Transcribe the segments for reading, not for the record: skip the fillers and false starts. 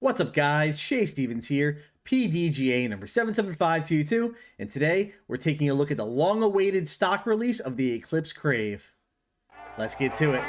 What's up guys, Shay Stevens here, PDGA number 77522, and today we're taking a look at the long-awaited stock release of the Eclipse Crave. Let's get to it.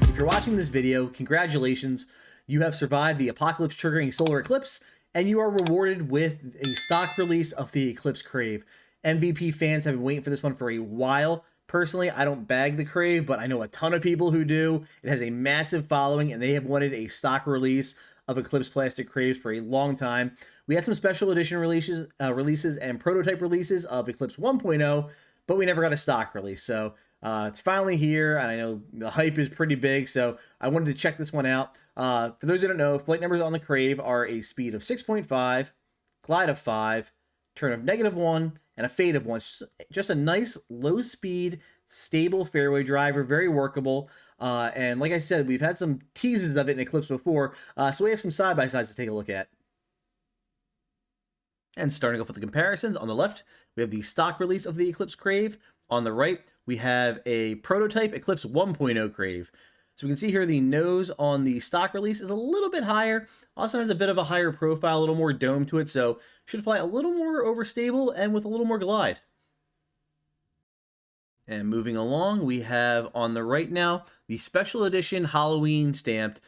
If you're watching this video, congratulations. You have survived the apocalypse triggering solar eclipse, and you are rewarded with a stock release of the Eclipse Crave. MVP fans have been waiting for this one for a while. Personally, I don't bag the Crave, but I know a ton of people who do. It has a massive following, and they have wanted a stock release of Eclipse Plastic Craves for a long time. We had some special edition releases and prototype releases of Eclipse 1.0, but we never got a stock release. So it's finally here, and I know the hype is pretty big, so I wanted to check this one out. For those who don't know, flight numbers on the Crave are a speed of 6.5, glide of 5, turn of -1, and a fade of 1. Just a nice, low-speed, stable fairway driver, very workable. And like I said, we've had some teases of it in Eclipse before, so we have some side-by-sides to take a look at. And starting off with the comparisons, on the left, we have the stock release of the Eclipse Crave. On the right, we have a prototype Eclipse 1.0 Crave. So we can see here the nose on the stock release is a little bit higher, also has a bit of a higher profile, a little more dome to it, so should fly a little more overstable and with a little more glide. And moving along, we have on the right now, the special edition Halloween stamped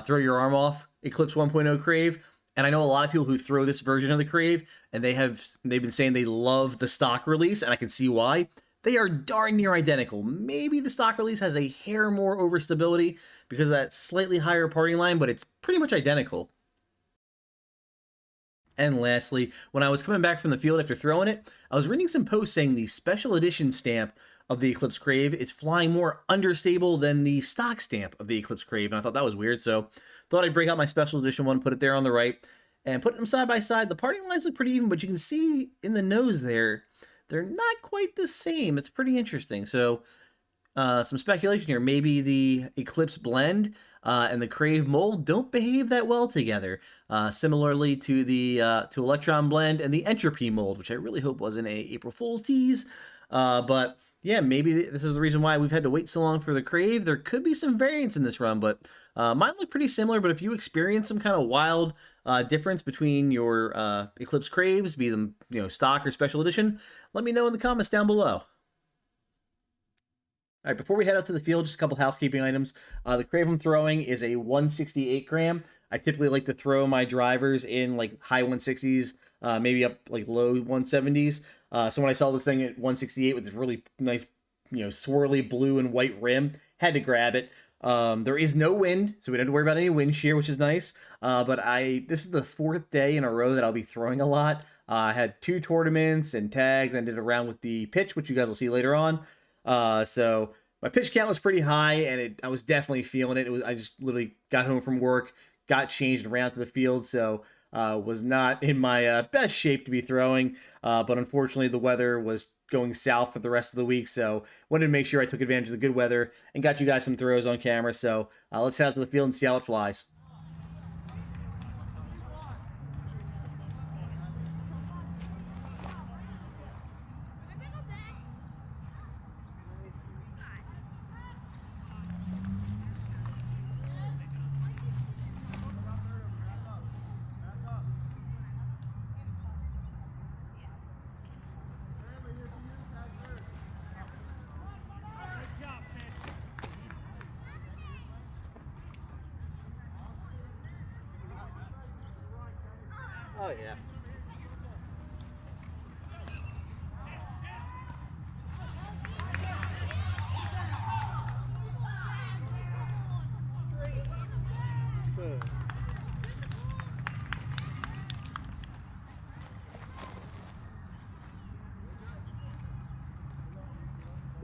Throw Your Arm Off Eclipse 1.0 Crave. And I know a lot of people who throw this version of the Crave, and they've been saying they love the stock release, and I can see why. They are darn near identical. Maybe the stock release has a hair more overstability because of that slightly higher parting line, but it's pretty much identical. And lastly, when I was coming back from the field after throwing it, I was reading some posts saying the special edition stamp of the Eclipse Crave is flying more understable than the stock stamp of the Eclipse Crave, and I thought that was weird, so thought I'd break out my special edition one, put it there on the right, and put them side by side. The parting lines look pretty even, but you can see in the nose there, they're not quite the same. It's pretty interesting. So some speculation here. Maybe the Eclipse blend and the Crave mold don't behave that well together. Similarly to the to Electron blend and the Entropy mold, which I really hope wasn't a April Fool's tease. But yeah, maybe this is the reason why we've had to wait so long for the Crave. There could be some variance in this run, but mine look pretty similar. But if you experience some kind of wild difference between your Eclipse Craves, be them stock or special edition, let me know in the comments down below. All right, before we head out to the field, just a couple housekeeping items. The Crave I'm throwing is a 168 gram. I typically like to throw my drivers in like high 160s, maybe up like low 170s. So when I saw this thing at 168 with this really nice, swirly blue and white rim, had to grab it. There is no wind, so we don't have to worry about any wind shear, which is nice. But this is the 4th day in a row that I'll be throwing a lot. I had 2 tournaments and tags, and did a round with the pitch, which you guys will see later on. So my pitch count was pretty high, and I was definitely feeling it. I just literally got home from work, got changed and ran out to the field, so was not in my best shape to be throwing. But unfortunately, the weather was going south for the rest of the week, so wanted to make sure I took advantage of the good weather and got you guys some throws on camera. So let's head out to the field and see how it flies. Oh yeah.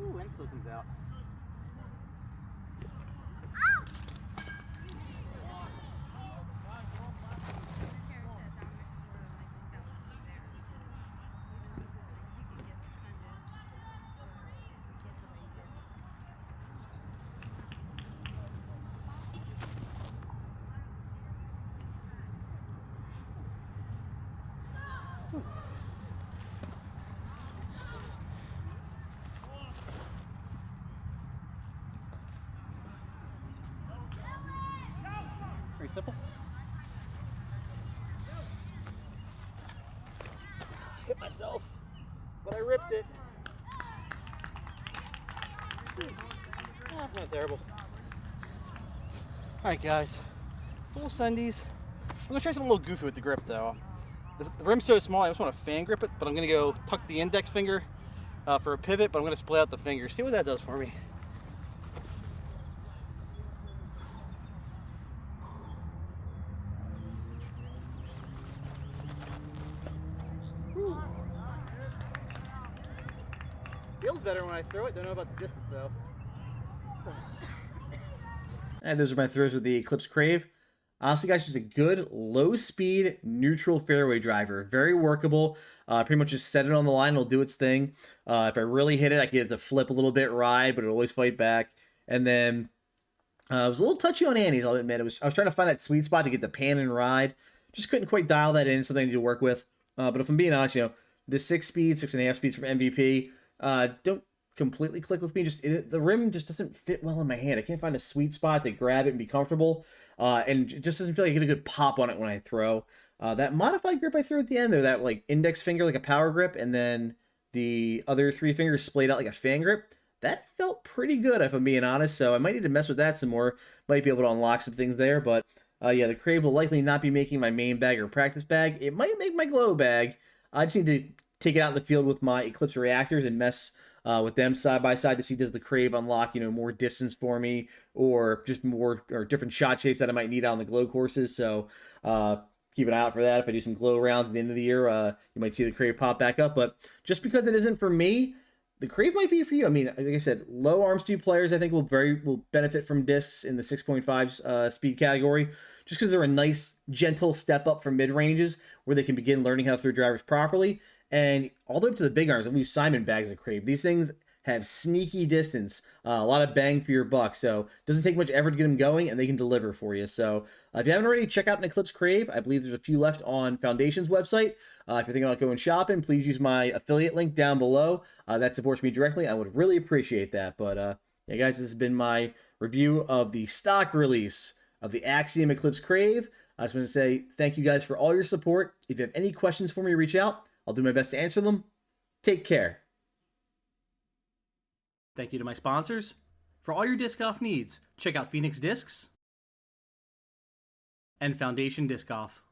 Ooh, Axel comes out. Pretty simple. Hit myself, but I ripped it. Not terrible. Alright guys, full sendies. I'm gonna try something a little goofy with the grip though. The rim's so small, I just want to fan grip it, but I'm gonna go tuck the index finger for a pivot, but I'm gonna split out the finger. See what that does for me. Whew. Feels better when I throw it. Don't know about the distance though. And those are my throws with the Eclipse Crave. Honestly, guys, just a good low-speed, neutral fairway driver. Very workable. Pretty much just set it on the line. It'll do its thing. If I really hit it, I get it to flip a little bit, ride, but it'll always fight back. And then it was a little touchy on anties, I'll admit. I was trying to find that sweet spot to get the pan and ride. Just couldn't quite dial that in. Something I need to work with. But if I'm being honest, the 6-speed, 6.5 speeds from MVP don't completely click with me. The rim just doesn't fit well in my hand. I can't find a sweet spot to grab it and be comfortable. And it just doesn't feel like I get a good pop on it when I throw. That modified grip I threw at the end there, that like index finger like a power grip, and then the other 3 fingers splayed out like a fan grip, that felt pretty good if I'm being honest. So I might need to mess with that some more. Might be able to unlock some things there. But yeah, the Crave will likely not be making my main bag or practice bag. It might make my glow bag. I just need to take it out in the field with my Eclipse reactors and mess with them side by side to see, does the Crave unlock more distance for me, or just more or different shot shapes that I might need out on the glow courses. So keep an eye out for that. If I do some glow rounds at the end of the year, you might see the Crave pop back up. But just because it isn't for me, the Crave might be for you. I mean, like I said, low arm speed players I think will benefit from discs in the 6.5 speed category, just because they're a nice gentle step up from mid ranges where they can begin learning how to throw drivers properly. And all the way up to the big arms, I use Simon bags of Crave. These things have sneaky distance, a lot of bang for your buck. So it doesn't take much effort to get them going, and they can deliver for you. So if you haven't already, check out an Eclipse Crave. I believe there's a few left on Foundation's website. If you're thinking about going shopping, please use my affiliate link down below. That supports me directly. I would really appreciate that. But yeah, guys, this has been my review of the stock release of the Axiom Eclipse Crave. I just want to say thank you guys for all your support. If you have any questions for me, reach out. I'll do my best to answer them. Take care. Thank you to my sponsors. For all your disc golf needs, check out Phoenix Discs and Foundation Disc Golf.